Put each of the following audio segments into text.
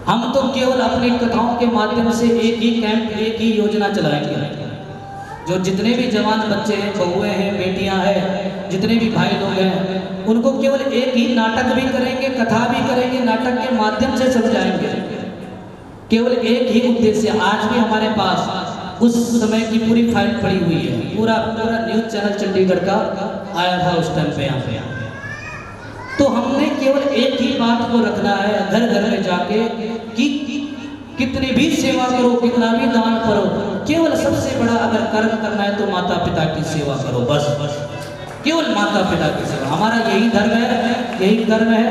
हम तो केवल अपनी कथाओं के माध्यम से एक ही कैंप, एक ही योजना चलाएंगे। जो जितने भी जवान बच्चे हैं, बहुएं हैं, बेटियां हैं, जितने भी भाई लोग हैं, उनको केवल एक ही नाटक भी करेंगे, कथा भी करेंगे, नाटक के माध्यम से समझाएंगे। केवल एक ही उद्देश्य। आज भी हमारे पास उस समय की पूरी फाइल पड़ी हुई है, पूरा न्यूज़ चैनल चंडीगढ़ का आया था उस टाइम पे यहाँ पे। तो हमने केवल एक ही बात को रखना है घर घर में जाके कि कितनी भी सेवा करो, कितना भी दान करो, केवल सबसे बड़ा अगर कर्म करना है तो माता पिता की सेवा करो। बस केवल माता पिता की सेवा। हमारा यही धर्म है, यही कर्म है,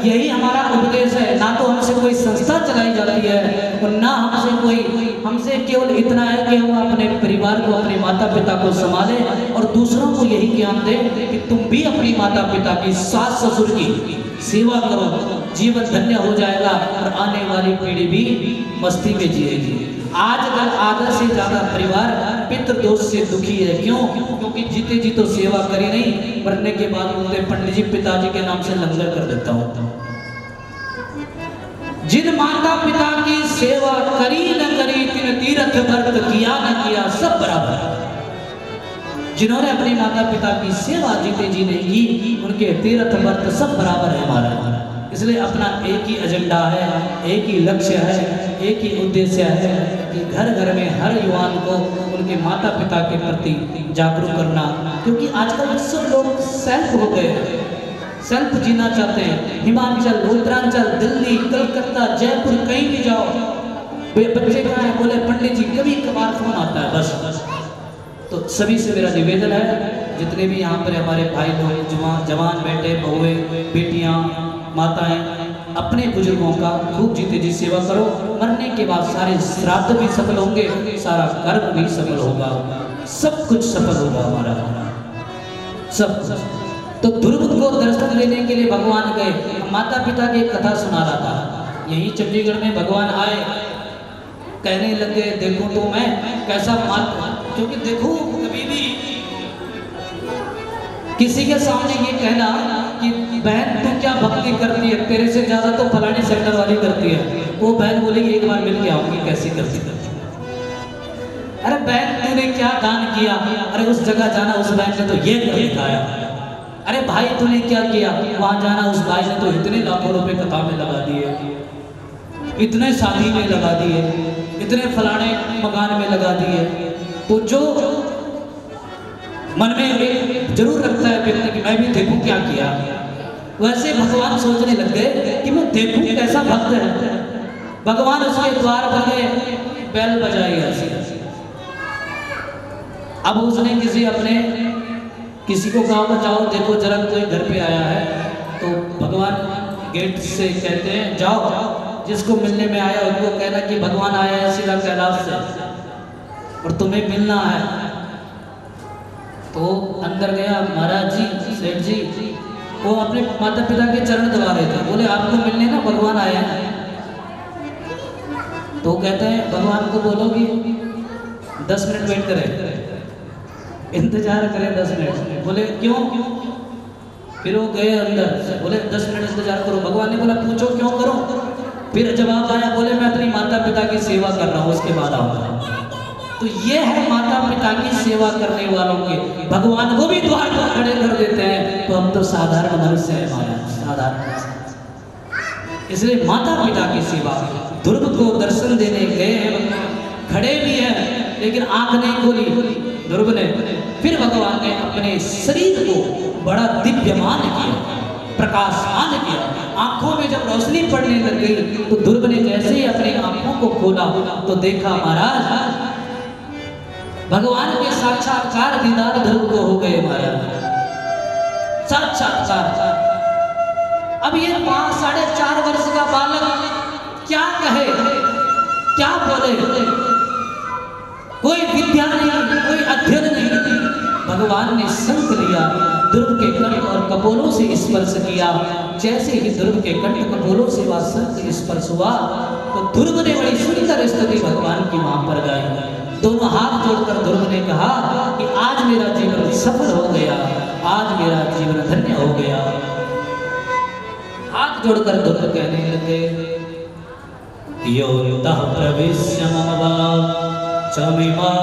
यही हमारा उपदेश है। ना तो हमसे कोई संस्था चलाई जाती है और ना हमसे केवल इतना है कि हम अपने परिवार को, अपने माता पिता को संभालें और दूसरों को यही ज्ञान दें कि तुम भी अपनी माता पिता की, सास ससुर की सेवा करो, जीवन धन्य हो जाएगा और आने वाली पीढ़ी भी मस्ती में जिएगी। आजकल आधा से ज्यादा परिवार पितृदोष से दुखी है। क्यों? क्योंकि जीते जी तो सेवा करी नहीं, मरने के बाद बोलते पंडित जी पिताजी के नाम से लंगर कर देता हूं। जिन माता पिता की सेवा करी न करी, तिन तीर्थ व्रत किया न किया, सब बराबर। जिन्होंने अपनी माता पिता की सेवा जीते जी नहीं की, उनके तीर्थ व्रत सब बराबर है हमारा। इसलिए अपना एक ही एजेंडा है, एक ही लक्ष्य है, एक ही उद्देश्य है कि घर घर में हर युवान को उनके माता पिता के प्रति जागरूक करना। क्योंकि आजकल सब लोग सेल्फ हो गए हैं, सेल्फ जीना चाहते हैं। हिमाचल, उत्तरांचल, दिल्ली, कलकत्ता, जयपुर, कहीं भी जाओ, बच्चे कहाँ हैं? बोले पंडित जी कभी कभार फोन आता है, बस। तो सभी से मेरा निवेदन है, जितने भी यहाँ पर हमारे भाई लोग, जवान बेटे, बहुएं, बेटियाँ, माताएं, अपने बुजुर्गों का खूब जीते जी सेवा करो। मरने के बाद सारे श्राद्ध भी सफल होंगे, सारा कर्म भी सफल होगा, सब कुछ सफल होगा हमारा, सब। तो ध्रुव को दर्शन देने के लिए भगवान गए। माता पिता की कथा सुना रहा था, यही चंडीगढ़ में भगवान आए, कहने लगे देखो तो मैं कैसा माता, क्योंकि देखो कभी भी किसी के सामने ये कहना कि बहन तू क्या भक्ति करती है, तेरे से ज्यादा तो फलानी सेक्टर वाली करती है, वो बहन बोलेगी एक बार मिल के आऊंगी कैसी करती करती। अरे बहन तूने क्या दान किया, अरे उस जगह जाना उस बहन ने तो ये कर दिखाया। अरे भाई तूने क्या किया, वहां जाना उस भाई ने तो इतने लाखों रुपए कथा में लगा दिए, इतने शादी में लगा दिए, इतने फलाने मकान में लगा दिए। तो जो मन में जरूर रखता है व्यक्ति कि मैं भी देखूं क्या किया, वैसे भगवान सोचने लग गए कि मैं देखूं कैसा भक्त है। भगवान उसके द्वार पर गए, बैल बजाई ऐसी। अब उसने किसी को कहा जाओ देखो जरा कोई घर पे आया है, तो भगवान गेट से कहते हैं जाओ, जिसको मिलने में आया उनको कहना कि भगवान आया है सीधा कैलाश से और तुम्हें मिलना है। तो अंदर गया, महाराज जी, सेठ जी, वो अपने माता पिता के चरण दबा रहे थे, बोले आपको मिलने ना भगवान आया है। तो कहते हैं भगवान को बोलो कि 10 मिनट वेट करें, इंतजार करें 10 मिनट। बोले क्यों? फिर वो गए अंदर, बोले 10 मिनट इंतजार करो। भगवान ने बोला पूछो क्यों करो? फिर जवाब आया, बोले मैं अपनी माता पिता की सेवा कर रहा हूँ, उसके बाद आऊंगा। तो ये है माता पिता की सेवा करने वालों के, भगवान को भी द्वार पर खड़े कर देते हैं। तो हम तो साधारण मनुष्य है, साधारण। इसलिए माता पिता की सेवा। ध्रुव को दर्शन देने गए हैं, खड़े भी हैं, लेकिन आंख नहीं खोली ध्रुव ने। फिर भगवान ने अपने शरीर को बड़ा दिव्यमान किया, प्रकाशमान किया। आंखों में जब रोशनी पड़ने लग गई तो ध्रुव ने जैसे ही अपनी आंखों को खोला तो देखा महाराज भगवान के साक्षात्कार दीदार ध्रुव को हो गए महाराज, साक्षात्कार। अब ये 4.5 वर्ष का बालक क्या कहे, क्या बोले? कोई विद्या नहीं, कोई अध्ययन नहीं। भगवान ने शंख लिया, ध्रुव के कंठ और कपोलों से स्पर्श किया। जैसे ही ध्रुव के कंठ कपोलों से वह शंख स्पर्श हुआ तो ध्रुव ने बड़ी सुंदर स्तुति भगवान की वहां पर गाई। दोनों हाथ जोड़कर ध्रुव ने कहा कि आज मेरा जीवन सफल हो गया, आज मेरा जीवन धन्य हो गया। हाथ जोड़कर ध्रुव कहने लगे योऽन्तः प्रविश्य मम वाचमिमां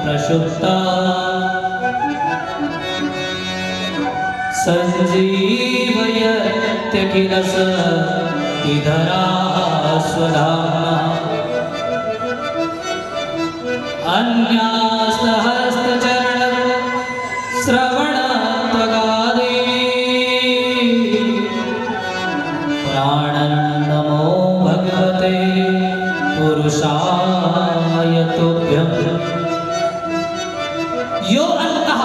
प्रसुप्ता सञ्जीवयत्यखिलशक्तिधरा स्वधाम्ना अन्यास्तहस्तचरण श्रवणत्वगादि प्राणं नमो भगवते पुरुषाय तुभ्यम्। यो अन्तः,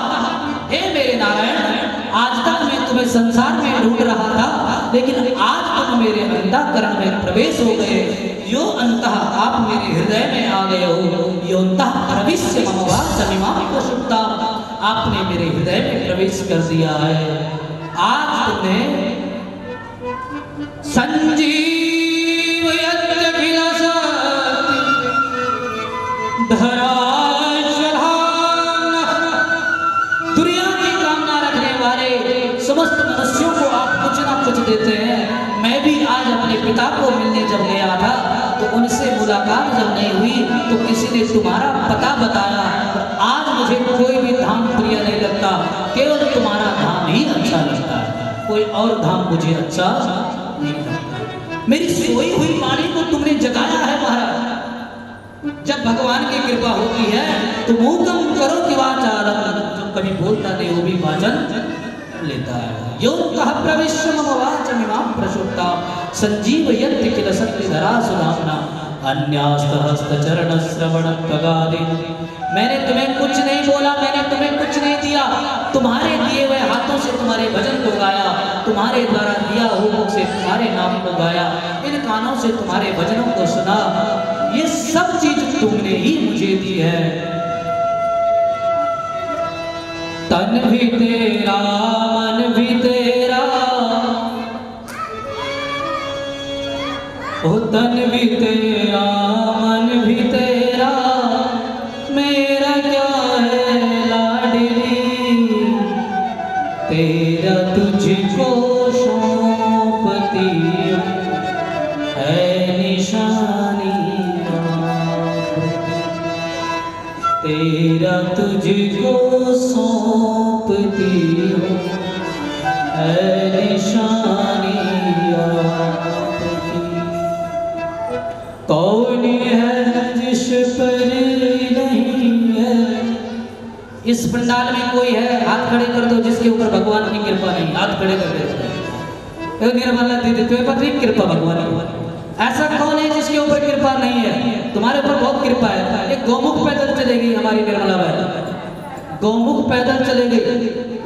हे मेरे नारायण, आज तक मैं तुम्हें संसार में ढूंढ रहा था, लेकिन आज तुम मेरे अंतःकरण में प्रवेश हो गए। यो अंतः, आप मेरे हृदय में आ गए हो। योऽन्तः प्रविश्य मम वाचमिमां प्रसुप्तां, आपने मेरे हृदय में प्रवेश कर दिया है। आज तुमने संजीवयत्यखिलशक्तिधरा समस्त मनुष्यों को आप कुछ ना कुछ देते हैं। मैं भी आज अपने पिता को मिलने जब गया था तो उनसे मुलाकात जब नहीं हुई तो किसी ने तुम्हारा पता बताया। आज मुझे कोई भी धाम प्रिय नहीं लगता, केवल तुम्हारा धाम ही अच्छा लगता है, कोई और धाम मुझे अच्छा नहीं लगता। मेरी सोई हुई वाणी को तुमने जगाया है महाराज। जब भगवान की कृपा होती है तो मूकम करो कि वाचारम, जो कभी बोलता नहीं वो भी वाचन लेता है। योऽन्तः प्रविश्य मम वाचमिमां प्रसुप्तां सञ्जीवयत्यखिलशक्तिधरा सुधाम्ना अन्यास्तहस्तचरणश्रवणत्वगादि। मैंने तुम्हें कुछ नहीं बोला, मैंने तुम्हें कुछ नहीं दिया, तुम्हारे दिए हुए हाथों से तुम्हारे भजन को गाया, तुम्हारे द्वारा दिया हुक्म से तुम्हारे नाम को गाया, इन कानों से तुम्हारे भजनों को सुना। ये सब चीज तुमने ही मुझे दी है। तन भी तेरा मन भी तेरा, ओ तन भी तेरा मन भी तेरा, मेरा क्या है लाडली, तेरा तुझको सौंपती है निशानी, तेरा तुझको सौंपती है निशानी आपकी। कौन है जिस पर नहीं है, इस पंडाल में कोई है, हाथ खड़े कर दो जिसके ऊपर भगवान की कृपा नहीं, हाथ खड़े कर दो। निर्मला दीदी तुम्हें पर नहीं कृपा भगवान की, ऐसा कौन है जिसके ऊपर कृपा नहीं है? तुम्हारे ऊपर बहुत कृपा है। एक गौमुख पैदल चलेगी हमारी निर्मला बहन, गौमुख पैदल चले गई,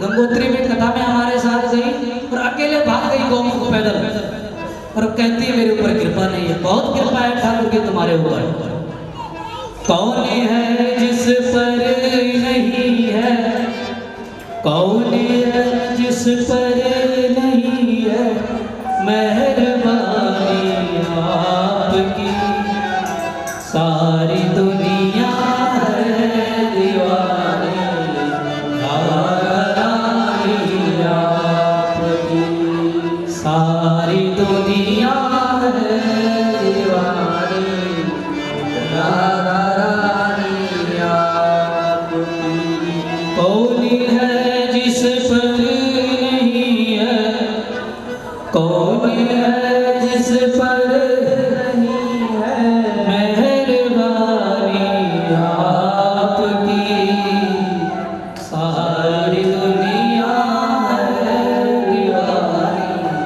गंगोत्री में कथा में हमारे साथ गई और अकेले भाग गई गौमुख पैदल, और कहती है मेरे ऊपर कृपा नहीं है। बहुत कृपा है ठाकुर की तुम्हारे ऊपर। कौन है जिस पर नहीं है, कौन है जिस पर नहीं है मेहरबानी आपकी, सारी दुनिया है दीवानी रानी आपकी, सारी दुनिया है दीवानी रानी आपकी। कौन है जिस पर नहीं है, कौन है जिस पर नहीं है मेहरबानी आपकी, सारी दुनिया है दीवानी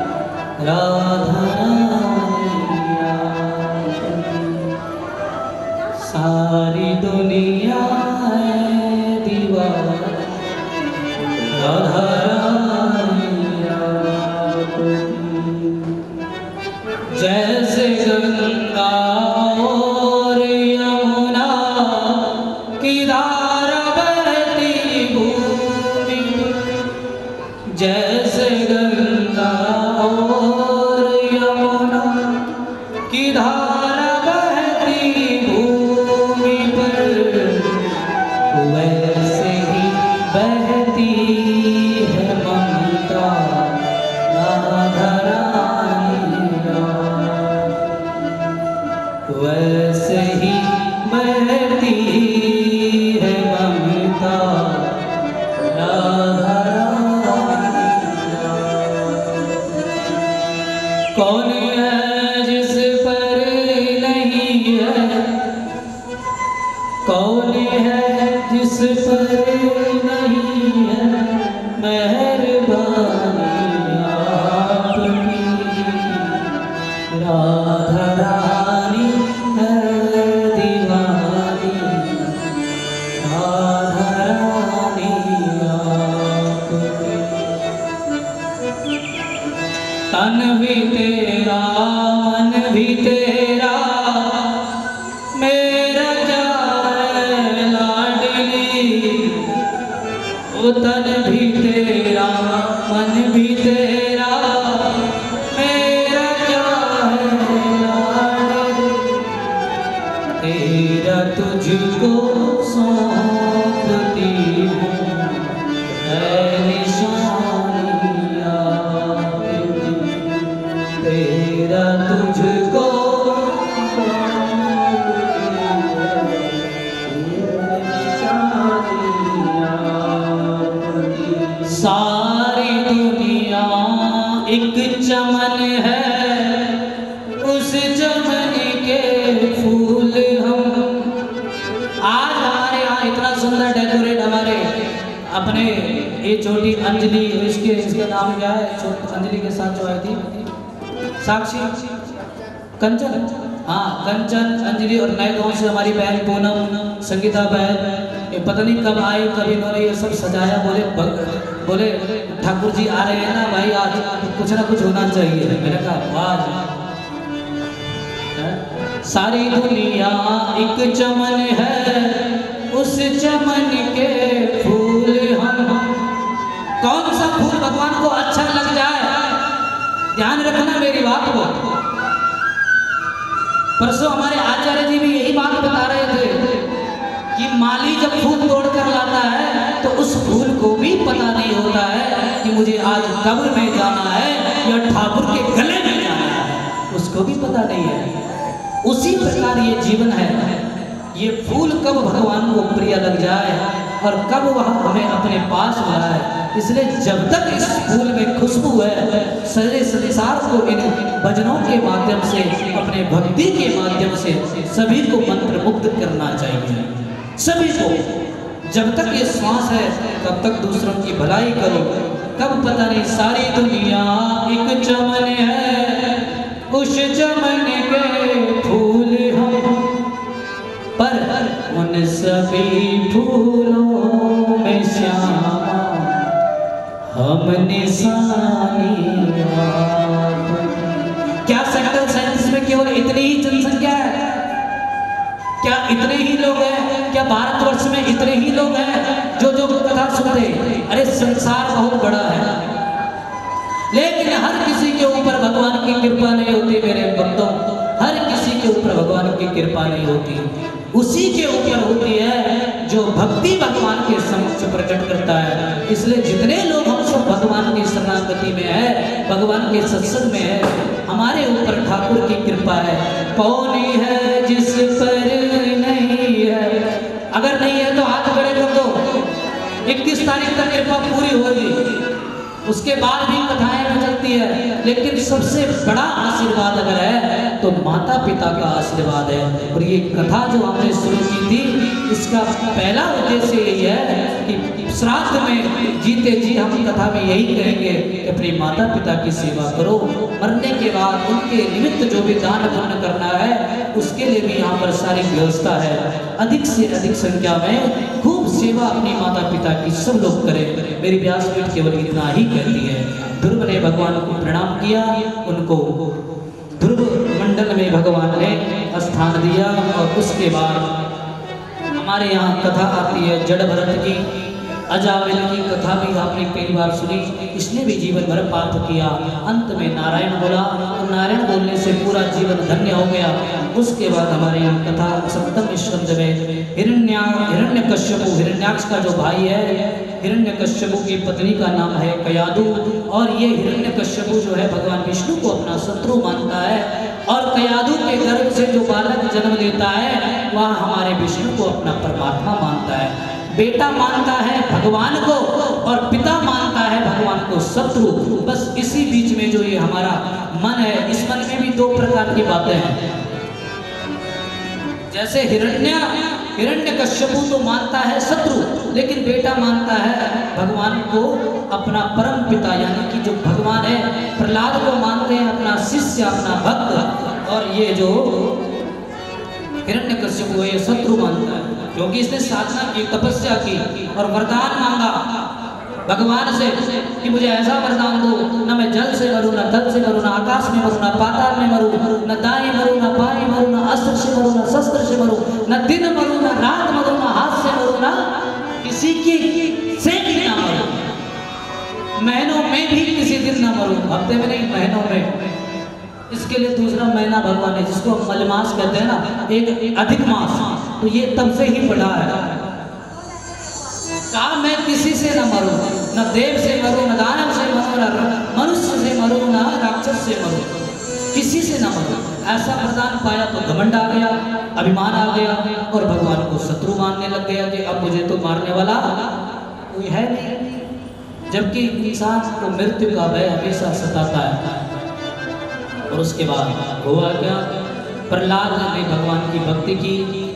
राधा रानी आपकी, सारी दुनिया है दीवानी राधा रानी आपकी। जैसे गंगा और यमुना की धारा बहती भूमि, जैसे गंगा और यमुना की धारा बहती भूमि पर, वैसे ही बहती है ममता राधा रानी। तन भी तेरा मन भी तेरा मेरा जाए लाडली, ओ तन भी तेरा मन भी तेरा मेरा जाए लाडली, तेरा तुझको सौंपती हूँ तेरा तुझको सारी दुनिया एक चमन है, उस चमन के फूल हम। आज हमारे यहाँ इतना सुंदर डेकोरेट हमारे अपने ये छोटी अंजलि, इसके नाम क्या है, अंजलि के साथ जो आई थी साक्षी, कंचन, हाँ कंचन, अंजलि और नए गांव से हमारी बहन पूनम, संगीता बहन, ये पता नहीं कब आई कभी इन्होंने ये सब सजाया। बोले ठाकुर जी आ रहे हैं ना भाई, आज कुछ ना कुछ होना चाहिए। मैंने कहा वाह, सारी दुनिया एक चमन है, उस चमन के फूल हम। कौन सा फूल भगवान को अच्छा लग जाए, ध्यान रखना मेरी बात को। परसों हमारे आचार्य जी भी यही बात बता रहे थे कि माली जब फूल तोड़ कर लाता है तो उस फूल को भी पता नहीं होता है कि मुझे आज कब्र में जाना है या ठाकुर के गले में जाना है, उसको भी पता नहीं है। उसी प्रकार ये जीवन है, ये फूल कब भगवान को प्रिय लग जाए और कब वह हमें अपने पास लाए। इसलिए जब तक इस फूल में खुशबू है, सारे संसार को इन भजनों के माध्यम से, अपने भक्ति के माध्यम से सभी को मंत्र मुग्ध करना चाहिए। सभी को, जब तक ये श्वास है तब तक दूसरों की भलाई करो, कब पता नहीं। सारी दुनिया एक चमन है, उस चमन के फूल हम, पर उन सभी फूलों में श्यामा हम निशानी। क्या सेक्टर 37 में केवल इतनी ही जनसंख्या है? क्या इतने ही लोग हैं? क्या भारतवर्ष में इतने ही लोग हैं जो कथा सुनते? अरे संसार बहुत बड़ा है, लेकिन हर किसी के ऊपर भगवान की कृपा नहीं होती मेरे भक्तों। हर किसी के ऊपर भगवान की कृपा नहीं होती, उसी के ऊपर होती है जो भक्ति भगवान के समक्ष प्रकट करता है। इसलिए जितने लोग हम सब भगवान की शरणागति में है, भगवान के सत्संग में है, हमारे ऊपर ठाकुर की कृपा है। कौन है जिस पर नहीं है? अगर नहीं है तो हाथ खड़े कर दो। 31 तारीख तक कृपा पूरी होगी, उसके बाद भी कथाएं में चलती है, लेकिन सबसे बड़ा आशीर्वाद अगर है तो माता पिता का आशीर्वाद है। और ये कथा जो हमने शुरू की थी, इसका पहला उद्देश्य यही है कि श्राद्ध में जीते जी हम कथा में यही कहेंगे कि अपने माता पिता की सेवा करो। मरने के बाद उनके निमित्त जो भी दान पुण्य करना है उसके लिए भी यहाँ पर सारी व्यवस्था है। अधिक से अधिक संख्या में खूब सेवा अपनी माता पिता की सब लोग करें। मेरी व्यासपीठ केवल इतना ही कहती है। ध्रुव ने भगवान को प्रणाम किया, उनको ध्रुव मंडल में भगवान ने स्थान दिया। और उसके बाद हमारे यहाँ कथा आती है जड़ भरत की, अजामिल की कथा भी आपने कई बार सुनी। इसने भी जीवन भर पाप किया, अंत में नारायण बोला और नारायण बोलने से पूरा जीवन धन्य हो गया। उसके बाद हमारे यहाँ कथा 7वें स्कंद में हिरण्यकश्यपु, हिरण्याक्ष का जो भाई है, हिरण्यकश्यपु की पत्नी का नाम है कयादु। और ये हिरण्यकश्यपु जो है भगवान विष्णु को अपना शत्रु मानता है, और कयादु के गर्भ से जो बालक जन्म लेता है वह हमारे विष्णु को अपना परमात्मा मानता है। बेटा मानता है भगवान को और पिता मानता है भगवान को शत्रु। बस इसी बीच में जो ये हमारा मन है, इस मन में भी दो प्रकार की बातें हैं। जैसे हिरण्यकश्यपु तो मानता है शत्रु, लेकिन बेटा मानता है भगवान को अपना परम पिता, यानी कि जो भगवान है। प्रहलाद को मानते हैं अपना शिष्य, अपना भक्त, और ये जो हिरण्यकश्यपु है ये शत्रु मानता है, क्योंकि इसने साधना की, तपस्या की और वरदान मांगा। भगवान से कि मुझे ऐसा वरदान दो, न मैं जल से मरूं, न थल से मरूं, न आकाश में मरूं, न पाताल में मरूं, न दाएं मरूं, न बाएं मरूं, न अस्त्र से मरूं, न शस्त्र से मरूं, न दिन मरूं, न रात मरूं, न हाथ से मरूं, न किसी की से भी ना मरूं, महीनों में भी किसी दिन ना मरूं, हफ्ते में नहीं, महीनों में। इसके लिए दूसरा महीना भगवान है, जिसको हम मलमास कहते हैं ना, एक अधिक मास, तो ये तब से ही पड़ा है। कहा मैं किसी से न मरूं, न देव से मरूं, न दानव से मरूं, न मनुष्य से मरूं, न राक्षस से मरूं, किसी से न मरूं। ऐसा वरदान पाया तो घमंड आ गया, अभिमान आ गया और भगवान को शत्रु मानने लग गया कि अब मुझे तो मारने वाला कोई है नहीं। जबकि इंसान को मृत्यु का भय हमेशा सताता है। और उसके बाद हुआ क्या, प्रहलाद ने भगवान की भक्ति की।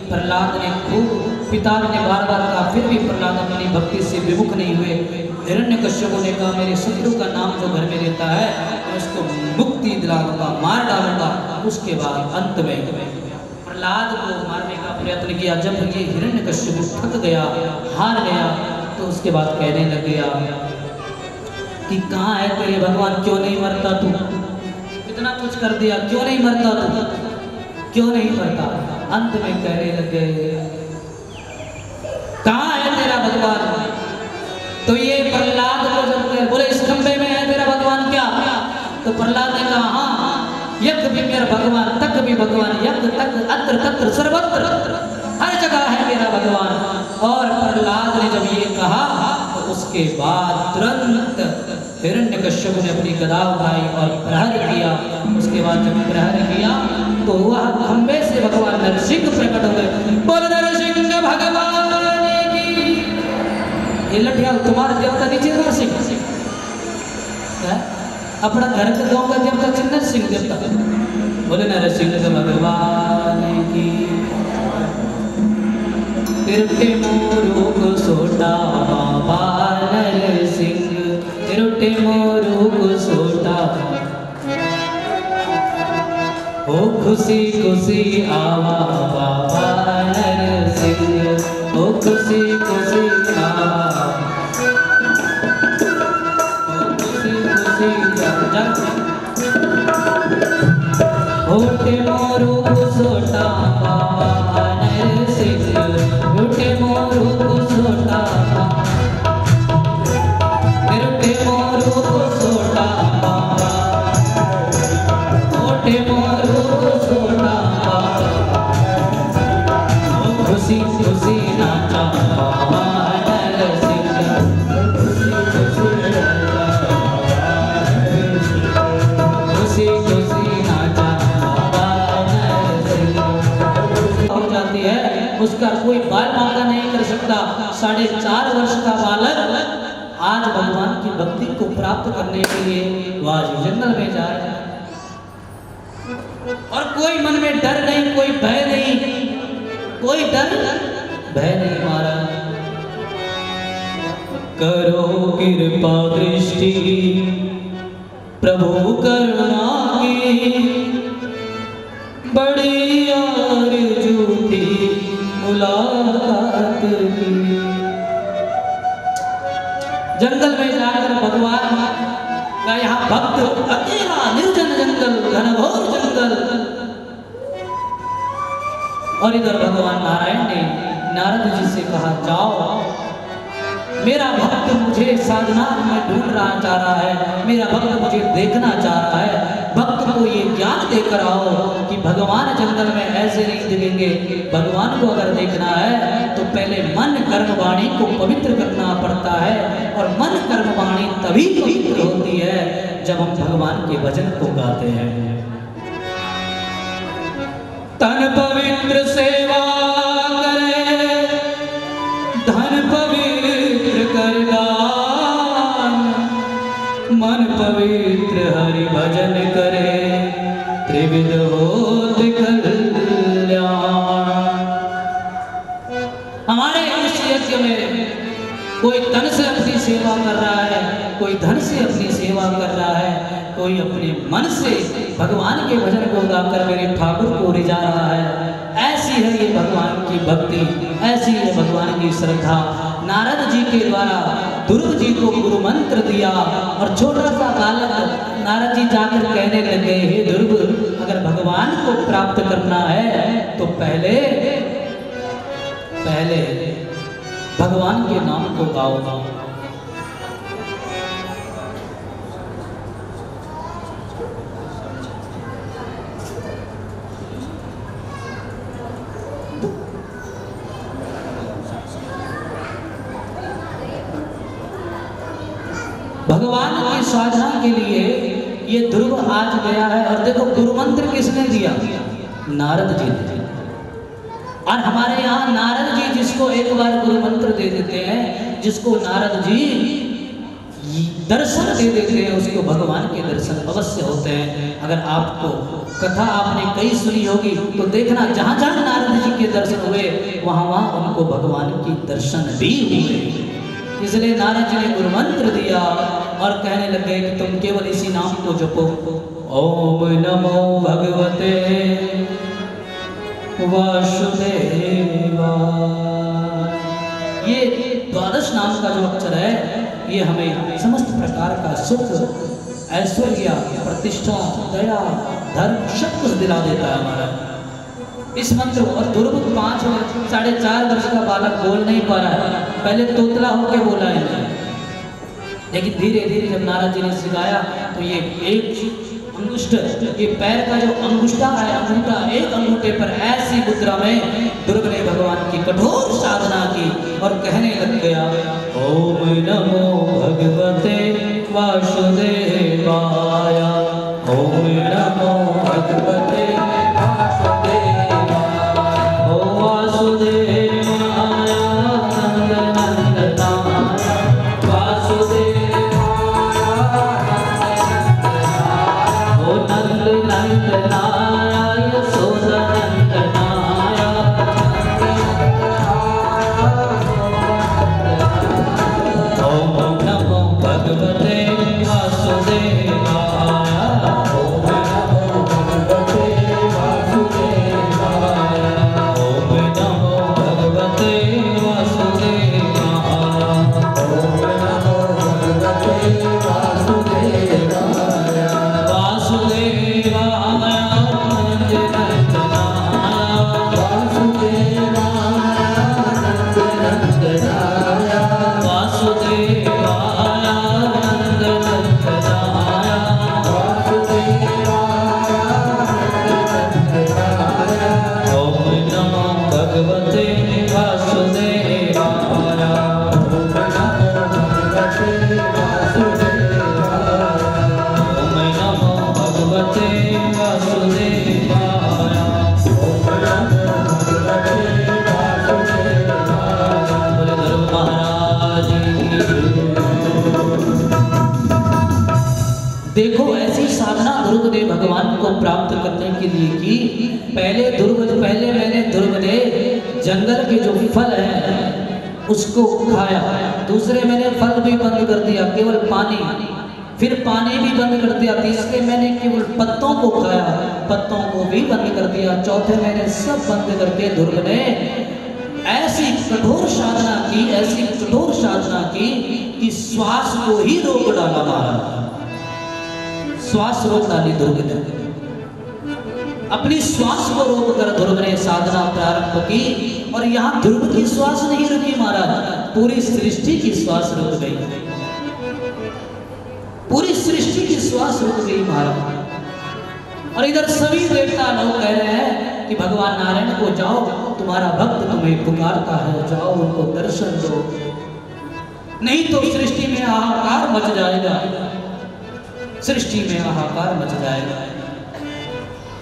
प्रहलाद ने खूब, पिता ने बार बार कहा, फिर भी प्रहलाद अपनी भक्ति से विमुख नहीं हुए। हिरण्यकश्यप ने कहा मेरे शत्रु का नाम जो घर में रहता है मैं उसको मुक्ति दिलाऊंगा, मार डालूंगा। उसके बाद अंत में प्रहलाद को मारने का प्रयत्न किया। जब ये हिरण्यकश्यप थक गया, हार गया, तो उसके बाद कहने लग गया कि कहाँ है तेरे भगवान, क्यों नहीं मरता तू, इतना कुछ कर दिया, क्यों नहीं मरता तू, क्यों नहीं मरता। अंत में कहने लगे कहाँ है तेरा भगवान। तो ये प्रहलाद को जब बोले इस खंबे में है तेरा भगवान क्या, तो प्रहलाद ने कहा हाँ, यज्ञ भी मेरा भगवान, तक भी भगवान, यज्ञ तक अत्र तत्र सर्वत्र, हर जगह है मेरा भगवान। और प्रहलाद ने जब ये कहा तो उसके बाद तुरंत हिरण्यकश्यप ने अपनी गदा उठाई और प्रहर किया। उसके बाद जब प्रहर किया तो वह खंबे से भगवान नरसिंह प्रकट हो गए। बोल नरसिंह भगवान की। ये लठिया तुम्हारे देवता नीचे नरसिंह, अपना घर के गाँव का देवता नरसिंह देवता। बोले नरसिंह भगवान की। तिरुटे मोरू को सोटा बाबा नरसिंह, तिरुटे मोरू को सोटा, ओ खुशी खुशी आवा बाबा नरसिंह, ओ खुशी खुशी आवा, ओ खुशी खुशी जा, होटे मोरू को सोटा बाबा नरसिंह, होटे मोरू को सोटा, तिरुटे मोरू को सोटा बाबा, होटे मोरू को सोटा बाबा, ओ खुशी खुशी नाचा बाबा नरसिंह, खुशी खुशी नाचा, खुशी खुशी नाचा बाबा नरसिंह। हो जाती है उसका कोई बाल बांका नहीं कर सकता। 4.5 वर्ष का बालक आज भगवान की भक्ति को प्राप्त करने के लिए वो आज जंगल में जा रहा है और कोई मन में डर नहीं, कोई भय नहीं, कोई डर भय नहीं। महाराज करो कृपा दृष्टि प्रभु करुणा की, बड़ी आरज़ू थी मुलाकात की। जंगल में जाकर भगवान का यहाँ भक्त अकेला निर्जन जंगल, घनघोर जंगल, और इधर भगवान नारायण ने नारद जी से कहा जाओ, मेरा भक्त मुझे साधना में ढूंढ रहा चाह रहा है, मेरा भक्त मुझे देखना चाह रहा है। भक्त को ये ज्ञान देकर आओ कि भगवान जंगल में ऐसे नहीं दिखेंगे। भगवान को अगर देखना है तो पहले मन कर्म वाणी को पवित्र करना पड़ता है, और मन कर्म वाणी तभी पवित्र होती है जब हम भगवान के भजन को गाते हैं। तन पवित्र सेवा करे, धन पवित्र कर दान, मन पवित्र हरि भजन करे, त्रिविध होत कल्याण। हमारे इस यज्ञ में कोई तन से अपनी सेवा कर रहा है, कोई धन से अपनी सेवा कर रहा है, कोई अपने मन से भगवान के भजन को गाकर मेरे ठाकुर को रिझा रहा है। ऐसी है ये भगवान की भक्ति, ऐसी है भगवान की श्रद्धा। नारद जी के द्वारा ध्रुव जी को गुरु मंत्र दिया और छोटा सा बालक नारद जी जाकर कहने लगे, हे ध्रुव, अगर भगवान को प्राप्त करना है तो पहले भगवान के नाम को गाओ। भगवान की साधना के लिए ये ध्रुव आज गया है। और देखो गुरु मंत्र किसने दिया? नारद जी ने। और हमारे यहाँ नारद जी जिसको एक बार गुरु मंत्र दे देते हैं, जिसको नारद जी दर्शन दे देते हैं, उसको भगवान के दर्शन अवश्य होते हैं। अगर आपको कथा आपने कई सुनी होगी तो देखना, जहाँ जहाँ नारद जी के दर्शन हुए वहाँ वहाँ उनको भगवान की दर्शन भी हुए। इसलिए नारद जी ने गुरु मंत्र दिया और कहने लगे कि तुम केवल इसी नाम को जपो, ओम नमो भगवते वासुदेवा। ये द्वादश नाम का जो अक्षर है ये हमें समस्त प्रकार का सुख, ऐश्वर्य, प्रतिष्ठा, दया, धर्म सब कुछ दिला देता है हमारा इस मंत्र। और ध्रुव 5-4.5 वर्ष का बालक बोल नहीं पा रहा है, पहले तोतला होके बोला है, लेकिन धीरे धीरे जब नारद जी ने सिखाया तो ये एक अंगुष्ठ, ये पैर का जो अंगूठा है, अंगूठा, एक अंगूठे पर ऐसी मुद्रा में ध्रुव ने भगवान की कठोर साधना की और कहने लग गया, ओम नमो भगवते वासुदेवाय, ओम नमो भगवते वासुदेवाय, ओ वासुदेवाय नंदनंदनाय, नंदनाय यशोदनंदनाय, ओम नमो भगवते वासुदेवाय, ओम नमो भगवते वासुदेवाय, ओम नमो भगवते वासुदेवाय, ओम नमो भगवते वासुदेवाय, देखो ऐसी साधना ध्रुव ने भगवान को प्राप्त करने के लिए की। पहले मैंने ध्रुव ने जंगल के जो फल है उसको खाया, दूसरे मैंने फल भी बंद कर दिया, केवल पानी, फिर पानी भी बंद कर दिया, तीसरे मैंने केवल पत्तों को खाया, पत्तों को भी बंद कर दिया, चौथे मैंने सब बंद करके ध्रुव ने ऐसी कठोर साधना की कि श्वास को ही रोक डाला महाराज, श्वास रोक डाली ध्रुव ने। अपनी श्वास को रोक कर ध्रुव ने साधना प्रारंभ की और यहाँ ध्रुव की श्वास नहीं रुकी महाराज, पूरी सृष्टि की श्वास रुक गई, पूरी सृष्टि की श्वास रुक गई महाराज। और इधर सभी देवता लोग कह रहे हैं कि भगवान नारायण को जाओ, तुम्हारा भक्त तुम्हें पुकारता है, जाओ उनको दर्शन दो, नहीं तो सृष्टि में हाहाकार मच जाएगा, सृष्टि में हाहाकार मच जाएगा।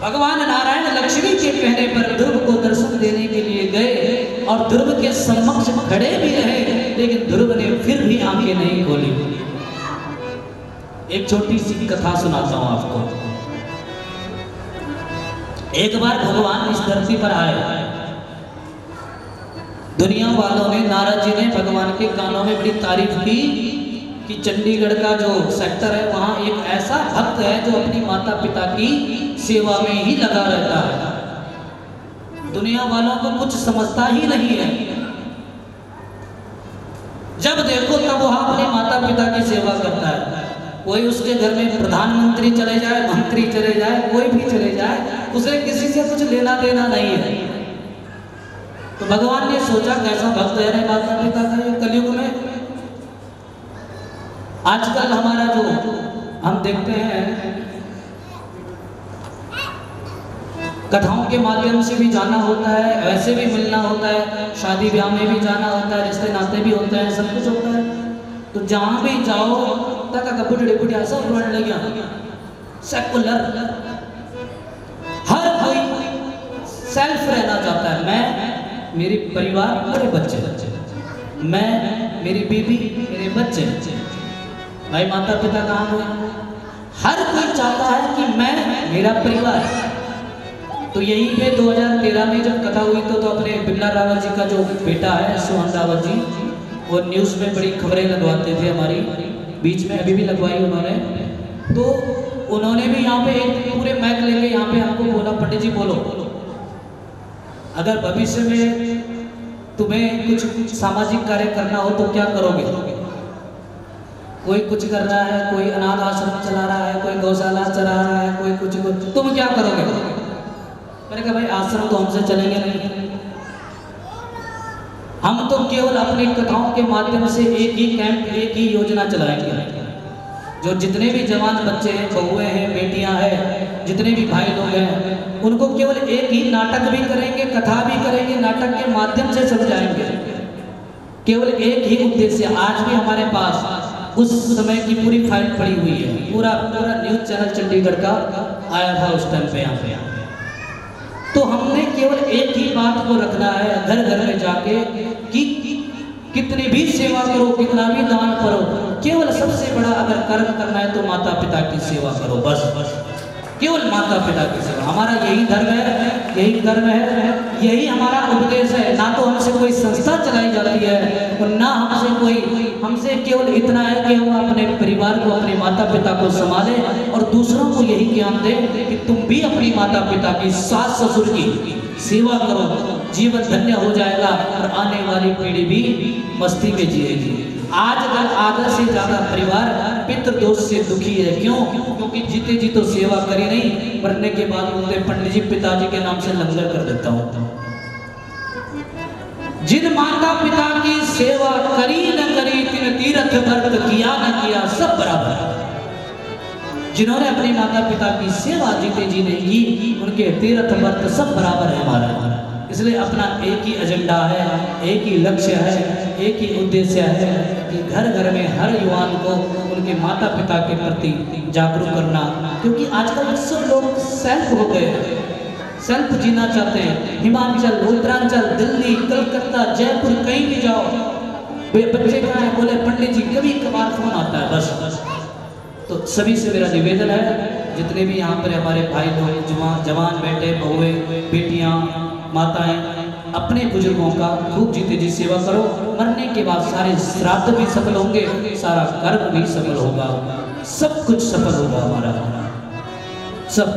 भगवान नारायण लक्ष्मी के कहने पर ध्रुव को दर्शन देने के लिए गए और ध्रुव के समक्ष खड़े भी रहे, लेकिन ध्रुव ने फिर भी आंखें नहीं खोली। एक छोटी सी कथा सुनाता हूं आपको। एक बार भगवान इस धरती पर आए, दुनिया वालों ने, नारद जी ने भगवान के कानों में बड़ी तारीफ की कि चंडीगढ़ का जो सेक्टर है वहाँ एक ऐसा भक्त है जो अपनी माता पिता की सेवा में ही लगा रहता है, दुनिया वालों को कुछ समझता ही नहीं है। जब देखो तब वह अपने माता पिता की सेवा करता है। कोई उसके घर में प्रधानमंत्री चले जाए, मंत्री चले जाए, कोई भी चले जाए, उसे किसी से कुछ लेना देना नहीं है। तो भगवान ने सोचा कैसा भक्त है रे माता पिता का ये कलयुग में। आजकल हमारा जो हम देखते हैं कथाओं के माध्यम से भी जाना होता है, वैसे भी मिलना होता है, शादी ब्याह में भी जाना होता है, रिश्ते नाते भी होते हैं, सब कुछ होता है। तो जहाँ भी जाओ तक बुढ़े बुढ़िया सब रोने लगे, सेकुलर, हर कोई सेल्फ रहना चाहता है। मैं, मेरी परिवार, मेरे बच्चे, मैं, मेरी बीवी, मेरे बच्चे, भाई माता पिता कहाँ हुए? हर कोई चाहता है कि मैं, मेरा परिवार। तो यहीं पे 2013 में जब कथा हुई तो अपने बिमला रावत जी का जो बेटा है सोहन रावत जी, वो न्यूज़ में बड़ी खबरें लगवाते थे हमारी, बीच में अभी भी लगवाई उन्होंने। तो उन्होंने भी यहाँ पे एक पूरे मैक लेके यहाँ पे हमको बोला, पंडित जी बोलो, अगर भविष्य में तुम्हें कुछ सामाजिक कार्य करना हो तो क्या करोगे? कोई कुछ कर रहा है, कोई अनाथ आश्रम चला रहा है, कोई गौशाला चला रहा है, कोई कुछ, तुम क्या करोगे? मैंने कहा भाई आश्रम तो हमसे चलेंगे नहीं, हम तो केवल अपनी कथाओं के माध्यम से एक ही कैंप, एक ही योजना चलाएंगे। जो जितने भी जवान बच्चे हैं, बहुएं हैं, बेटियां हैं, जितने भी भाई लोग हैं, उनको केवल एक ही नाटक भी करेंगे, कथा भी करेंगे, नाटक के माध्यम से समझाएंगे। केवल एक ही उद्देश्य। आज भी हमारे पास उस समय की पूरी फाइल पड़ी हुई है, पूरा न्यूज़ चैनल चंडीगढ़ का आया था उस टाइम पे यहाँ पे। तो हमने केवल एक ही बात को रखना है घर घर में जाके कि कितनी भी सेवा करो, कितना भी दान करो, केवल सबसे बड़ा अगर कर्म करना है तो माता पिता की सेवा करो, बस केवल माता पिता की सेवा। हमारा यही धर्म है, यही कर्म है, यही हमारा उपदेश है। ना तो हमसे कोई संस्था चलाई जाती है और ना हमसे केवल इतना है कि हम अपने परिवार को, अपने माता पिता को संभालें और दूसरों को यही ज्ञान दें कि तुम भी अपनी माता पिता की, सास ससुर की सेवा करो, जीवन धन्य हो जाएगा और आने वाली पीढ़ी भी मस्ती में जिएगी। आज तक आधा से ज्यादा परिवार पितृ दोष से दुखी है। क्यों? क्योंकि जीते जी तो सेवा करी नहीं, मरने के बाद बोलते पंडित जी पिताजी के नाम से लंगर कर देता हूँ। जिन माता पिता की सेवा करी न करी, तिन तीर्थ व्रत किया न किया, सब बराबर। जिन्होंने अपने माता पिता की सेवा जीते जी नहीं की, उनके तीर्थ व्रत सब बराबर है हमारा। इसलिए अपना एक ही एजेंडा है, एक ही लक्ष्य है, एक ही उद्देश्य है कि घर घर में हर युवान को उनके माता पिता के प्रति जागरूक करना। क्योंकि आजकल सब लोग सेल्फ हो गए हैं, सेल्फ जीना चाहते हैं। हिमाचल, उत्तरांचल, दिल्ली, कलकत्ता, जयपुर, कहीं भी जाओ, बच्चे कहाँ हैं? बोले पंडित जी कभी कभार फोन आता है, बस। तो सभी से मेरा निवेदन है, जितने भी यहाँ पर हमारे भाई लोग, जवान बेटे, बहुएं, बेटियाँ, माताएं, अपने बुजुर्गों का खूब जीते जी सेवा करो। मरने के बाद सारे श्राद्ध भी सफल होंगे, सारा कर्म भी सफल होगा, सब कुछ सफल होगा हमारा, सब।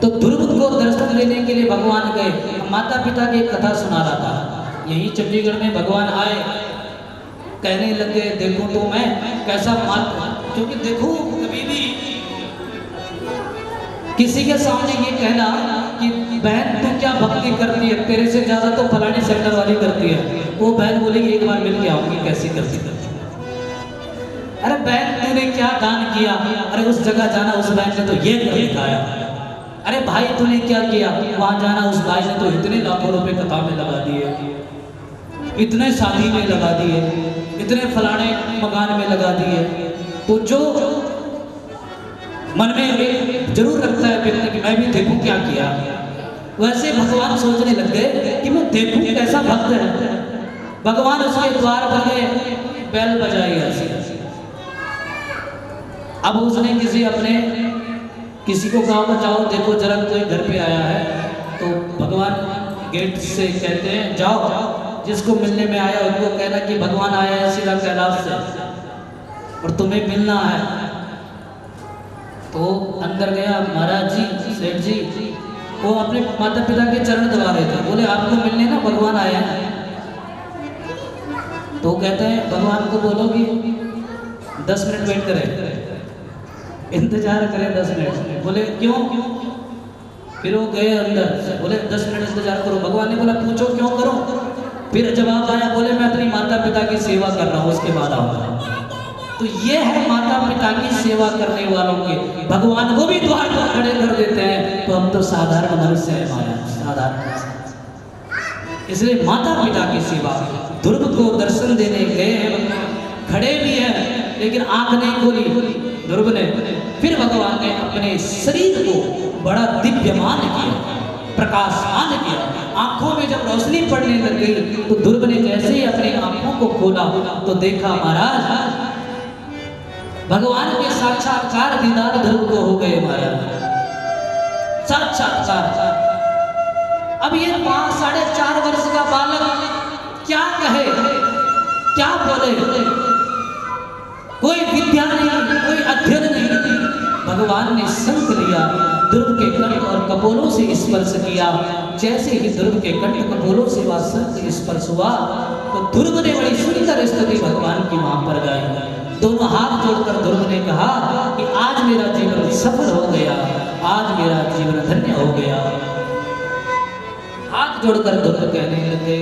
तो ध्रुव को दर्शन लेने के लिए भगवान गए। माता पिता की कथा सुना रहा था, यही चंडीगढ़ में भगवान आए, कहने लगे देखो तो मैं कैसा माता, क्योंकि देखो कभी भी किसी के सामने ये कहना कि बहन तू क्या भक्ति करती है, तेरे से ज्यादा तो फलानी सेक्टर वाली करती है, वो बहन बोलेगी एक बार मिल के आऊंगी कैसी करती है। अरे बहन तूने क्या दान किया, अरे उस जगह जाना उस बहन ने तो ये कर दिखाया। अरे भाई तूने क्या किया, वहां जाना उस भाई ने तो इतने लाखों रुपए कथा में लगा दिए, इतने शादी में लगा दिए, इतने फलाने मकान में लगा दिए। तो जो मन में जरूर रखता है व्यक्ति कि मैं भी देखूं क्या किया, वैसे भगवान सोचने लग गए कि मैं देखूं कैसा भक्त है। भगवान उसके द्वार पर गए, बैल बजाई ऐसी। अब उसने किसी को कहा जाओ देखो जरा कोई घर पे आया है, तो भगवान गेट से कहते हैं जाओ, जिसको मिलने में आया उनको कहना कि भगवान आया है सीधा कैलाश से और तुम्हें मिलना है। तो अंदर गया, महाराज जी, सेठ जी, वो अपने माता पिता के चरण दबा रहे थे, बोले आपको मिलने ना भगवान आया है। तो वो कहते हैं भगवान को बोलो कि 10 मिनट वेट करें, इंतजार करें 10 मिनट। बोले क्यों? फिर वो गए अंदर, बोले 10 मिनट इंतजार करो। भगवान ने बोला पूछो क्यों करो? फिर जवाब आया, बोले मैं अपनी माता पिता की सेवा कर रहा हूँ, उसके बाद आऊँगा। तो ये है माता पिता की सेवा करने वालों के, भगवान को भी द्वार पर खड़े कर देते हैं। तो हम तो साधारण मनुष्य हैं माया, साधारण। इसलिए माता पिता की सेवा, ध्रुव को दर्शन देने गए हैं, खड़े भी हैं लेकिन आंख नहीं खोली ध्रुव ने। फिर भगवान ने अपने शरीर को बड़ा दिव्यमान किया, प्रकाशमान किया। आंखों में जब रोशनी पड़ने लग गई तो ध्रुव ने जैसे ही अपनी आंखों को खोला तो देखा महाराज भगवान के साक्षात्कार दीदार ध्रुव को हो गए महाराज, साक्षात्कार। अब ये 4.5 वर्ष का बालक क्या कहे, क्या बोले? कोई विद्या नहीं, कोई अध्ययन नहीं। भगवान ने संक लिया, ध्रुव के कंठ और कपोलों से स्पर्श किया। जैसे ही ध्रुव के कंठ कपोलों से वह संक स्पर्श हुआ तो ध्रुव ने बड़ी सुंदर स्तुति भगवान की वहां पर गाई। दोनों हाथ जोड़कर ध्रुव ने कहा कि आज मेरा जीवन सफल हो गया, आज मेरा जीवन धन्य हो गया। हाथ जोड़कर ध्रुव कहने लगे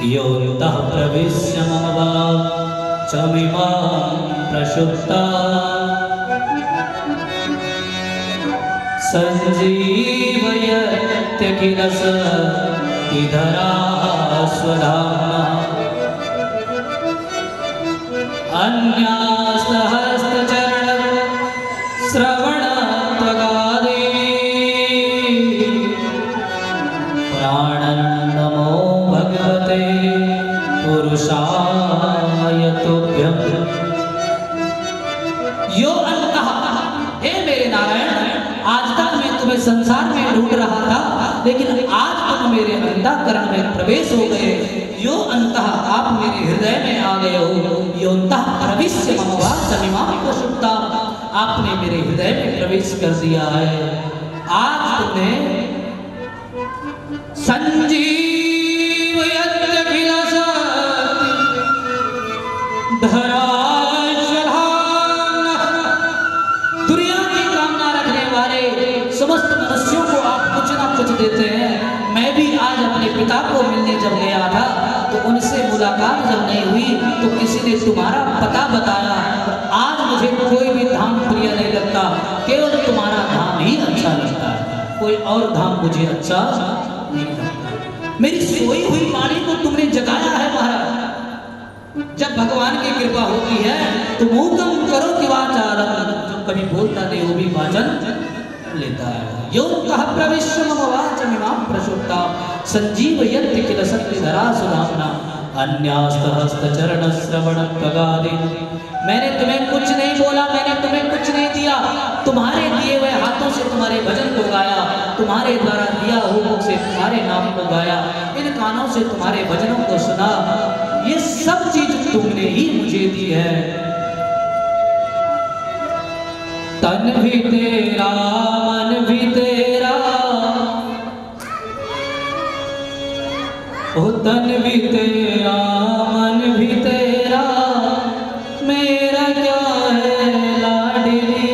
योऽन्तः प्रविश्य मम वाचमिमां प्रसुप्ता संजीवयत्य किल शक्तिधरा स्वधाम्ना अन्यास्तहस्तचरण श्रवणत्वगादि प्राणं नमो भगवते पुरुषाय तुभ्यं। यो अंतः, हे मेरे नारायण, आज तक मैं तुम्हें संसार में ढूंढ रहा था लेकिन आज तुम मेरे अंतःकरण में प्रवेश हो गए। यो अंतः, आप मेरे हृदय में आ गए हो। योऽन्तः प्रविश्य मम वाचमिमां प्रसुप्तां, आपने मेरे हृदय में प्रवेश कर दिया है। आज तुमने संजीवयत्य किल शक्तिधरा स्वधाम्ना, दुनिया की कामना रखने वाले समस्त मनुष्यों को आप कुछ ना कुछ देते हैं। मैं भी आज अपने पिता को मिलने जब गया था तो उनसे मुलाकात जब नहीं हुई तो किसी ने तुम्हारा पता बताया। आज मुझे कोई भी धाम प्रिय नहीं लगता, केवल तुम्हारा धाम ही अच्छा लगता है, कोई और धाम मुझे अच्छा नहीं लगता। मेरी सोई हुई वाणी को तुमने जगाया है महाराज। जब भगवान की कृपा होती है तो मूकम करो कि वाचारम, जो कभी बोलता नहीं वो भी वाचन लेता है। योऽन्तः प्रविश्य मम वाचमिमां प्रसुप्तां संजीवयत्य किल शक्तिधरा सुधाम्ना अन्यास्तहस्तचरण श्रवणत्वगादि। मैंने तुम्हें कुछ नहीं बोला, मैंने तुम्हें कुछ नहीं दिया, तुम्हारे दिए हुए हाथों से तुम्हारे भजन को गाया, तुम्हारे द्वारा दिया हुआ मुख से तुम्हारे नाम को गाया, इन कानों से तुम्हारे भजनों को सुना। ये सब चीज तुमने ही मुझे दी है। तन भी तेरा मन भी तेरा, ओ तन भी तेरा मन भी तेरा, मेरा क्या है लाडली,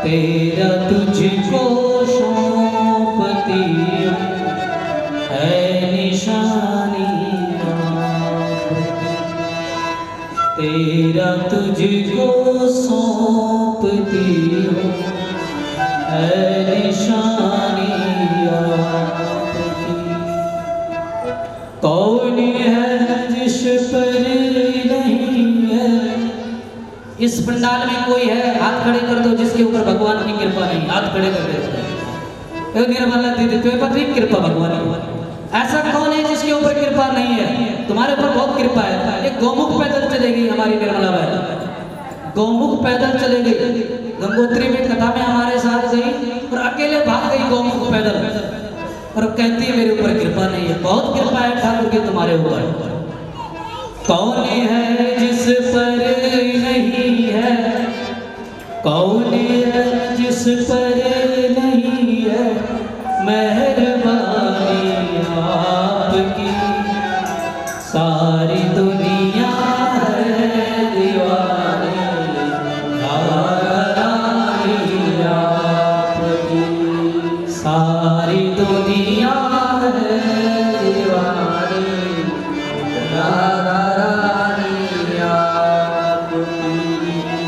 तेरा तुझको सौंपती है निशानी, तेरा तुझको सौंपती है निशानी। कौन है जिस पर नहीं है, इस पंडाल में कोई है हाथ खड़े कर दो जिसके ऊपर भगवान की कृपा नहीं, हाथ खड़े कर दो। निर्मला दीदी तुम्हें पता नहीं कृपा भगवान की, ऐसा कौन है जिसके ऊपर कृपा नहीं है? तुम्हारे ऊपर बहुत कृपा है। एक गौमुख पैदल चलेगी हमारी निर्मला बहन, गौमुख पैदल चले गई, गंगोत्री में कथा में हमारे साथ गई और अकेले भाग गई गौमुख पैदल, और कहती है मेरे ऊपर कृपा नहीं है। बहुत कृपा है ठाकुर की तुम्हारे ऊपर। कौन है जिस पर नहीं है, कौन है जिस पर नहीं है मेहरबानी आपकी,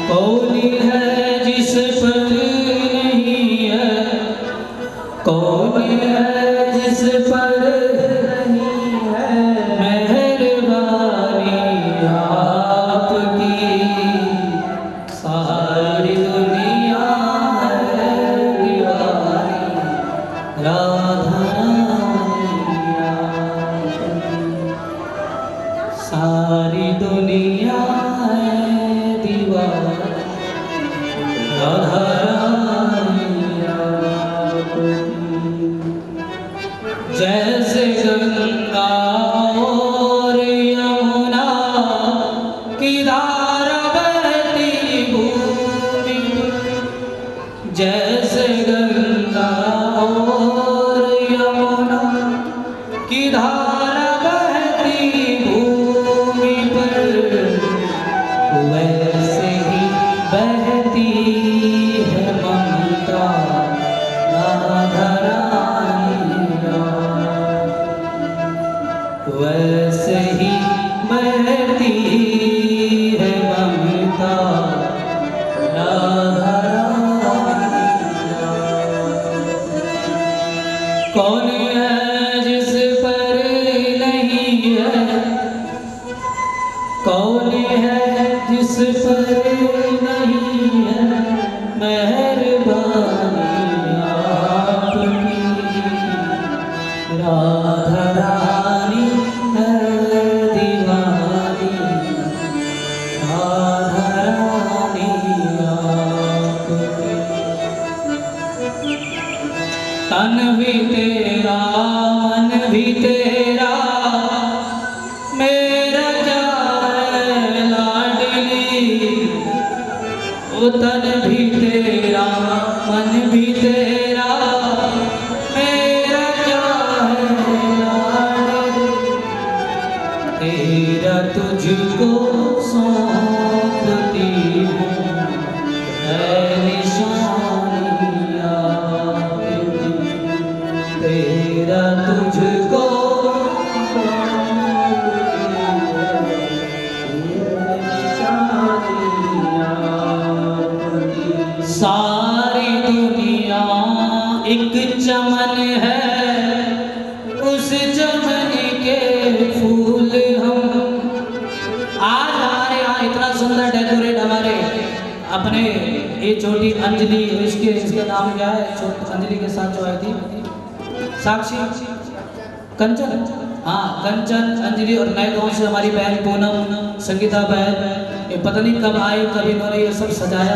कौन है जिस पर नहीं है, कौन है जिस पर नहीं है मेहरबानी आपकी, सारी दुनिया है दीवानी राधा रानी आपकी, सारी दुनिया है दीवानी राधा रानी आपकी। जैसे गंगा और यमुना की धारा बहती भूमि, जैसे गंगा और यमुना की धारा बहती भूमि पर, वैसे ही बहती है ममता राधा रानी आपकी, वैसे ही बहती है ममता राधा रानी आपकी। कौन है जिस पर नहीं है, कौन है जिस पर नहीं है मेहरबानी आपकी, राधा रानी है दीवानी राधा रानी आपकी। तन भी तेरा मन भी तेरा मेरा जाए लाडली, ओ तन भी तेरा मन भी तेरा मेरा जाए लाडली, तेरा तुझको सौंपती हूँ ऐ निशानी आपकी, तेरा तुझको सारी दुनिया एक चमन है, उस चमन के फूल हम। आज हमारे यहाँ इतना सुंदर डेकोरेट हमारे अपने ये छोटी अंजलि, इसके नाम क्या है, अंजलि के साथ जो आई थी साक्षी कंचन, हाँ कंचन अंजलि और नए गांव से हमारी बहन पूनम संगीता बहन, ये पता नहीं कब आए, कब इन्होंने ये सब सजाया।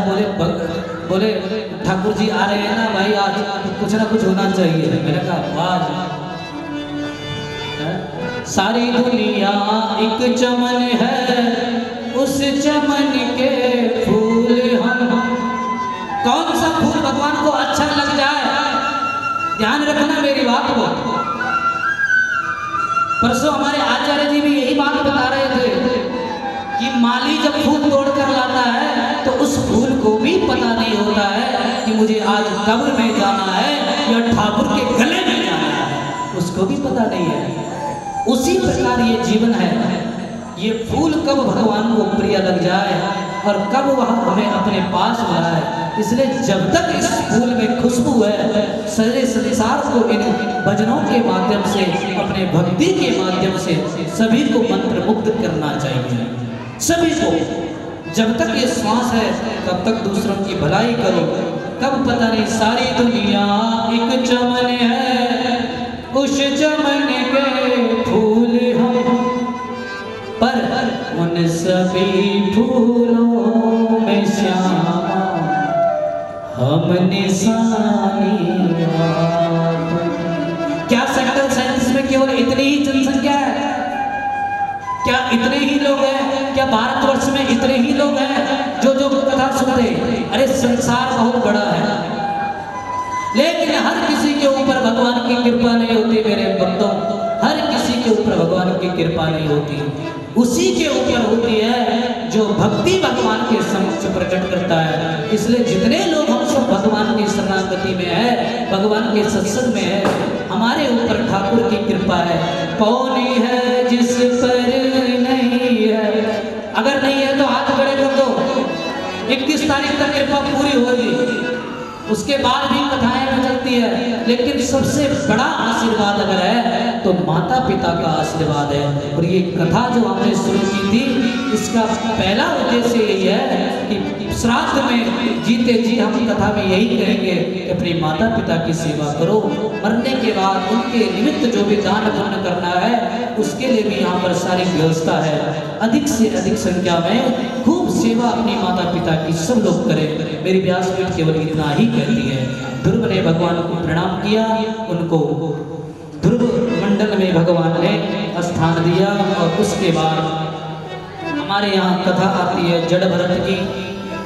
बोले ठाकुर जी आ रहे हैं ना भाई, आज कुछ ना कुछ होना चाहिए। मैंने कहा वाह, सारी दुनिया एक चमन है, उस चमन के फूल हम। कौन सा फूल भगवान को अच्छा लग जाए, ध्यान रखना मेरी बात को। परसों हमारे आचार्य जी भी यही बात बता रहे थे कि माली जब फूल तोड़ कर लाता है तो उस फूल को भी पता नहीं होता है कि मुझे आज कब्र में जाना है या ठाकुर के गले में जाना है, उसको भी पता नहीं है। उसी प्रकार ये जीवन है, ये फूल कब भगवान को प्रिय लग जाए और कब वह हमें अपने पास लाए। इसलिए जब तक इस फूल में खुशबू है, सारे संसार को इन भजनों के माध्यम से, अपने भक्ति के माध्यम से सभी को मंत्र मुक्त करना चाहिए। सभी को, जब तक ये श्वास है तब तक दूसरों की भलाई करो। कब पता नहीं, सारी दुनिया एक चमन है, उस चमन के फूल हम, पर उन सभी फूलों में श्यामा हम निशानी आपकी। क्या सेक्टर 37 में केवल इतनी ही जनसंख्या है? क्या इतने ही लोग हैं? क्या भारतवर्ष में इतने ही लोग हैं जो कथा सुनते? अरे संसार बहुत बड़ा है, लेकिन हर किसी के ऊपर भगवान की कृपा नहीं होती मेरे बंदों। हर किसी के ऊपर भगवान की कृपा नहीं होती, उसी के ऊपर होती है जो भक्ति भगवान के समक्ष प्रकट करता है। इसलिए जितने लोग हम सब भगवान की शरणागति में है, भगवान के सत्संग में है, हमारे ऊपर ठाकुर की कृपा है। कौन है जिस पर नहीं है? अगर नहीं है तो हाथ खड़े कर दो। तारीख तक कृपा पूरी होगी, उसके बाद भी कथाएं चलती है, लेकिन सबसे बड़ा आशीर्वाद अगर है तो माता पिता का आशीर्वाद है। और ये कथा जो हमने शुरू की थी, इसका पहला उद्देश्य यही है कि श्राद्ध में जीते जी हम कथा में यही कहेंगे कि अपने माता पिता की सेवा करो। मरने के बाद उनके निमित्त जो भी दान पुण्य करना है उसके लिए भी यहाँ पर सारी व्यवस्था है। अधिक से अधिक संख्या में खूब सेवा अपनी माता पिता की सब लोग करें। मेरी व्यासपीठ केवल इतना ही कहती है। ध्रुव ने भगवान को प्रणाम किया, उनको ध्रुव मंडल में भगवान ने स्थान दिया। और उसके बाद हमारे यहाँ कथा आती है जड़ भरत की,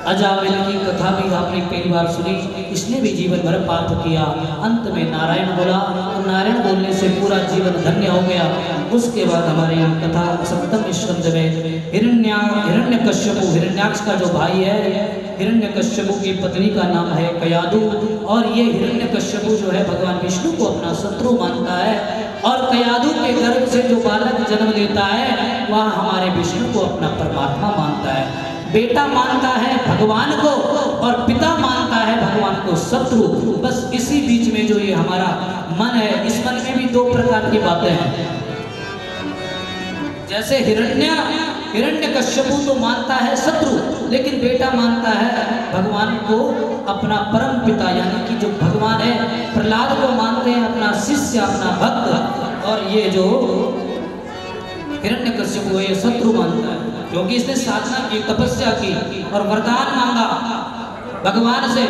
अजामिल की कथा भी आपने कई बार सुनी। इसने भी जीवन भर पाप किया, अंत में नारायण बोला और नारायण बोलने से पूरा जीवन धन्य हो गया। उसके बाद हमारे यहाँ कथा सप्तम स्कंद में हिरण्यकश्यपु, हिरण्याक्ष का जो भाई है, हिरण्यकश्यपु की पत्नी का नाम है कयादु। और ये हिरण्यकश्यपु जो है भगवान विष्णु को अपना शत्रु मानता है, और कयादु के गर्भ से जो बालक जन्म लेता है वह हमारे विष्णु को अपना परमात्मा मानता है। बेटा मानता है भगवान को और पिता मानता है भगवान को शत्रु। बस इसी बीच में जो ये हमारा मन है, इस मन में भी दो प्रकार की बातें हैं। जैसे हिरण्यकश्यपु तो मानता है शत्रु, लेकिन बेटा मानता है भगवान को अपना परम पिता, यानी कि जो भगवान है। प्रहलाद को मानते हैं अपना शिष्य, अपना भक्त, और ये जो हिरण्यकश्यपु है ये शत्रु मानता है, क्योंकि इसने साधना की, तपस्या की और वरदान मांगा भगवान से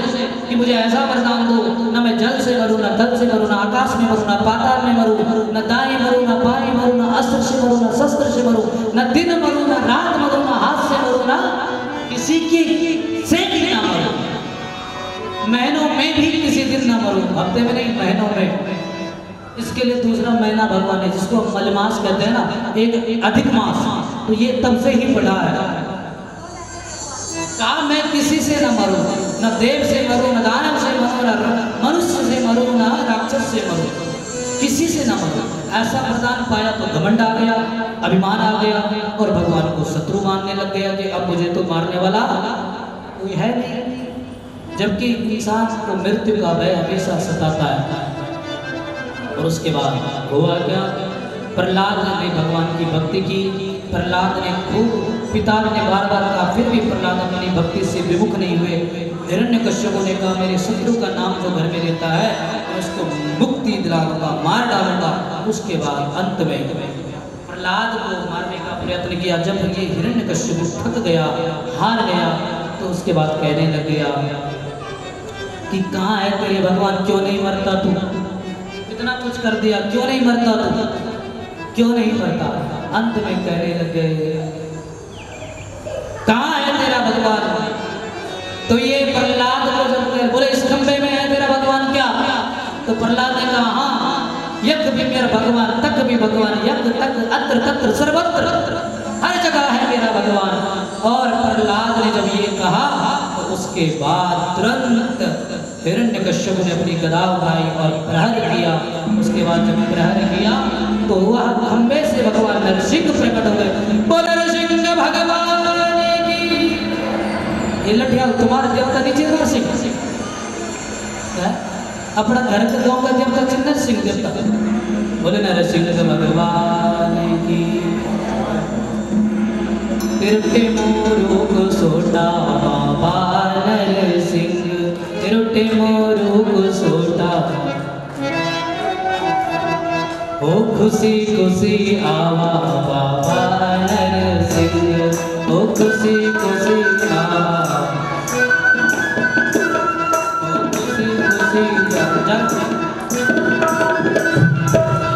कि मुझे ऐसा वरदान दो, न मैं जल से मरूं, न थल से मरूं, न आकाश में मरूं, न पाताल में मरूं, न दाएं मरूं, न बाएं मरूं, न अस्त्र से मरूं, न शस्त्र से मरूं, न दिन मरूं, न रात मरूं, न हाथ से मरूं, न किसी की से भी ना मरूं, महीनों में भी किसी दिन ना मरूं, हफ्ते में नहीं महीनों में। इसके लिए दूसरा महीना भगवान है जिसको मलमास कहते हैं ना, एक अधिक मास, तो ये तब से ही बढ़ा है। कहा मैं किसी से न मरूं, न देव से मरूं, न दानव से मरूं, न मनुष्य से मरूं, न राक्षस से मरूं, किसी से न मरूं। ऐसा वरदान पाया तो घमंड आ गया, अभिमान आ गया और भगवान को शत्रु मानने लग गया कि अब मुझे तो मारने वाला कोई है नहीं। जबकि इंसान को मृत्यु का भय हमेशा सताता है। और उसके बाद हुआ क्या, प्रहलाद ने भगवान की भक्ति की। प्रहलाद ने खूब, पिता ने बार बार कहा, फिर भी प्रहलाद अपनी भक्ति से विमुख नहीं हुए। हिरण्यकश्यप ने कहा मेरे शत्रु का नाम जो घर में रहता है मैं उसको मुक्ति दिलाऊंगा, मार डालूंगा। उसके बाद अंत में प्रहलाद को मारने का प्रयत्न किया। जब ये हिरण्यकश्यप थक गया, हार गया, तो उसके बाद कहने लग गया कि कहाँ है तेरे भगवान, क्यों नहीं मरता तू, इतना कुछ कर दिया क्यों नहीं मरता तू, क्यों नहीं मरता। अंत में कहने लग गए कहाँ है तेरा भगवान। तो ये प्रहलाद को जब बोले इस खंबे में है तेरा भगवान क्या, तो प्रहलाद ने कहा हाँ, यज्ञ भी मेरा भगवान, तक भी भगवान, यज्ञ तक अत्र तत्र सर्वत्र, हर जगह है मेरा भगवान। और प्रहलाद ने जब ये कहा तो उसके बाद तुरंत हिरण्यकश्यप ने अपनी गदा उठाई और प्रहर किया। उसके बाद जब प्रहर किया तो वह खंबे से भगवान नरसिंह प्रकट हो गए। बोल नरसिंह भगवान की। ये लठिया तुम्हारा देवता नीचे नरसिंह, अपना घर के गाँव का देवता नरसिंह देवता। बोले नरसिंह भगवान की। तिरुटे मोरू को सोटा बाबा नरसिंह, तिरुटे मोरू को सोटा, ओ खुशी खुशी आवा बाबा नरसिंह, ओ खुशी खुशी आवा, ओ खुशी खुशी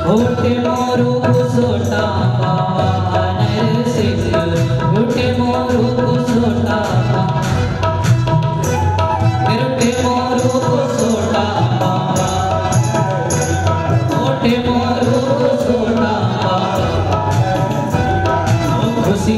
होटे मोरू को सोटा बाबा नरसिंह, होटे मोरू को सोटा, तिरुटे मोरू को सोटा बाबा, होटे मोरू को सोटा बाबा, ओ खुशी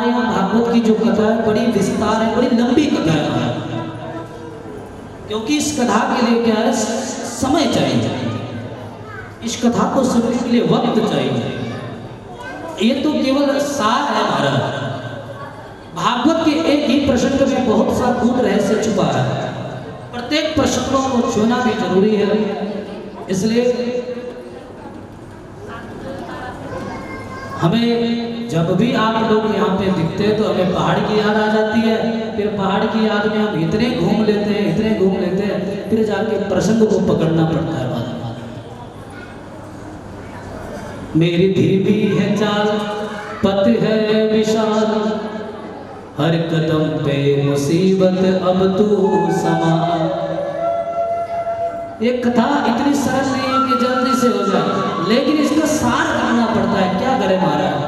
हमारे यहाँ भागवत की जो कथा है बड़ी विस्तार है, बड़ी लंबी कथा है, क्योंकि इस कथा के लिए क्या है, समय चाहिए, इस कथा को सुनने के लिए वक्त चाहिए। ये तो केवल सार है हमारा। भागवत के एक ही प्रसंग में बहुत सा गूढ़ रहस्य छुपा है, प्रत्येक प्रसंगों को छूना भी जरूरी है। इसलिए हमें जब भी आप लोग यहाँ पे दिखते हैं तो हमें पहाड़ की याद आ जाती है, फिर पहाड़ की याद में हम इतने घूम लेते हैं, इतने घूम लेते हैं, फिर जाके प्रसंग को पकड़ना पड़ता है बाद में। मेरी धीमी है चाल, पथ है विशाल, हर कदम पे मुसीबत अब तू समा। ये कथा इतनी सरल नहीं है कि जल्दी से हो जाए, लेकिन इसका सार करना पड़ता है। क्या करे महाराज,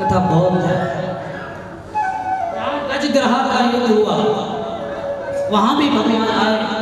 कथा बहुत है। गजग्रह का युद्ध हुआ, वहां भी भगवान आए,